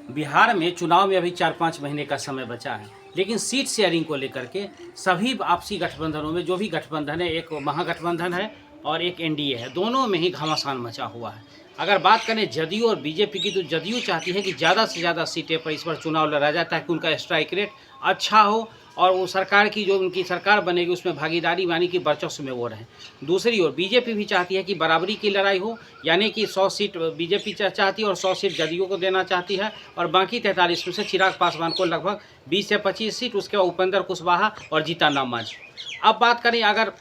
बिहार में चुनाव में अभी 4-5 महीने का समय बचा है, लेकिन सीट शेयरिंग को लेकर के सभी आपसी गठबंधनों में जो भी गठबंधन है, एक महागठबंधन है और एक एनडीए है, दोनों में ही घमासान मचा हुआ है। अगर बात करें जदयू और बीजेपी की, तो जदयू चाहती है कि ज़्यादा से ज़्यादा सीटें पर इस बार चुनाव लड़ा जाए ताकि उनका स्ट्राइक रेट अच्छा हो और वो सरकार की जो उनकी सरकार बनेगी उसमें भागीदारी यानी कि वर्चस्व में वो रहें। दूसरी ओर बीजेपी भी चाहती है कि बराबरी की लड़ाई हो, यानी कि 100 सीट बीजेपी चाहती है और 100 सीट जदयू को देना चाहती है और बाकी 43 में से चिराग पासवान को लगभग 20 से 25 सीट, उसके बाद उपेंद्र कुशवाहा और जीतन राम मांझी। अब बात करें अगर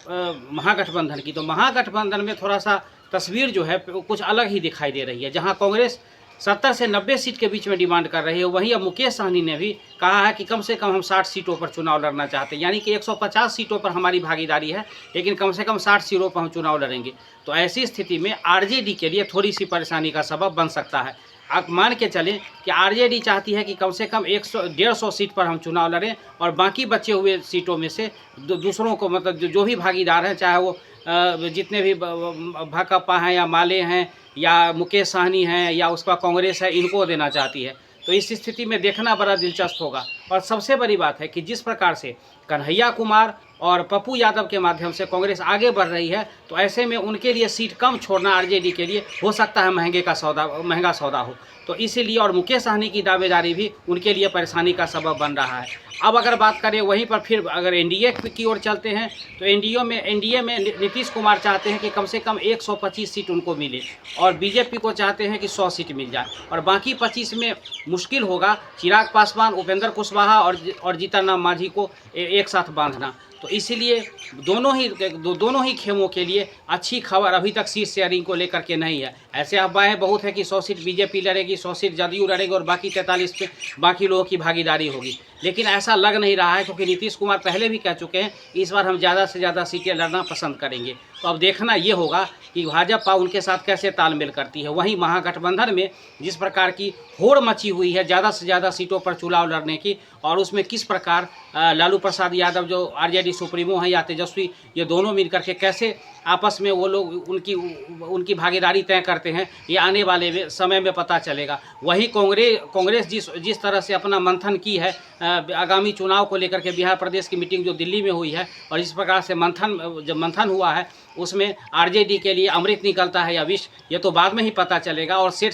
महागठबंधन की, तो महागठबंधन में थोड़ा सा तस्वीर जो है कुछ अलग ही दिखाई दे रही है। जहां कांग्रेस 70 से 90 सीट के बीच में डिमांड कर रही है, वहीं अब मुकेश सहनी ने भी कहा है कि कम से कम हम 60 सीटों पर चुनाव लड़ना चाहते हैं, यानी कि 150 सीटों पर हमारी भागीदारी है, लेकिन कम से कम 60 सीटों पर हम चुनाव लड़ेंगे। तो ऐसी स्थिति में आरजेडी के लिए थोड़ी सी परेशानी का सबब बन सकता है। आप मान के चलें कि आरजेडी चाहती है कि कम से कम 100-150 सीट पर हम चुनाव लड़ें और बाकी बचे हुए सीटों में से दूसरों को, मतलब जो भी भागीदार हैं, चाहे वो जितने भी भाकपा हैं या माले हैं या मुकेश सहनी हैं या उसका कांग्रेस है, इनको देना चाहती है। तो इस स्थिति में देखना बड़ा दिलचस्प होगा। और सबसे बड़ी बात है कि जिस प्रकार से कन्हैया कुमार और पप्पू यादव के माध्यम से कांग्रेस आगे बढ़ रही है, तो ऐसे में उनके लिए सीट कम छोड़ना आरजेडी के लिए हो सकता है महंगा सौदा हो। तो इसीलिए और मुकेश सहनी की दावेदारी भी उनके लिए परेशानी का सबब बन रहा है। अब अगर बात करें वहीं पर फिर अगर एनडीए की ओर चलते हैं, तो एनडीए में नीतीश कुमार चाहते हैं कि कम से कम 125 सीट उनको मिले और बीजेपी को चाहते हैं कि 100 सीट मिल जाए और बाकी 25 में मुश्किल होगा चिराग पासवान, उपेंद्र कुशवाहा और जीतन राम मांझी को एक साथ बांधना। तो इसीलिए दोनों ही खेमों के लिए अच्छी खबर अभी तक सीट शेयरिंग को लेकर के नहीं है। ऐसे अफवाहें बहुत है कि 100 सीट बीजेपी लड़ेगी, 100 सीट जदयू लड़ेगी और बाकी 43 पे बाकी लोगों की भागीदारी होगी, लेकिन ऐसा लग नहीं रहा है, क्योंकि नीतीश कुमार पहले भी कह चुके हैं इस बार हम ज़्यादा से ज़्यादा सीटें लड़ना पसंद करेंगे। तो अब देखना ये होगा कि भाजपा उनके साथ कैसे तालमेल करती है। वहीं महागठबंधन में जिस प्रकार की होड़ मची हुई है ज़्यादा से ज़्यादा सीटों पर चुनाव लड़ने की, और उसमें किस प्रकार लालू प्रसाद यादव जो आरजेडी सुप्रीमो हैं या तेजस्वी, ये दोनों मिलकर के कैसे आपस में वो लोग उनकी भागीदारी तय करते हैं, ये आने वाले समय में पता चलेगा। वहीं कांग्रेस जिस तरह से अपना मंथन की है आगामी चुनाव को लेकर के, बिहार प्रदेश की मीटिंग जो दिल्ली में हुई है और इस प्रकार से मंथन हुआ है, उसमें आरजेडी के लिए अमृत निकलता है या विष, ये तो बाद में ही पता चलेगा। और सीट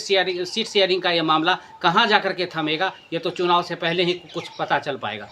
शेयरिंग का ये मामला कहाँ जाकर के थमेगा, ये तो चुनाव से पहले ही कुछ पता चल पाएगा।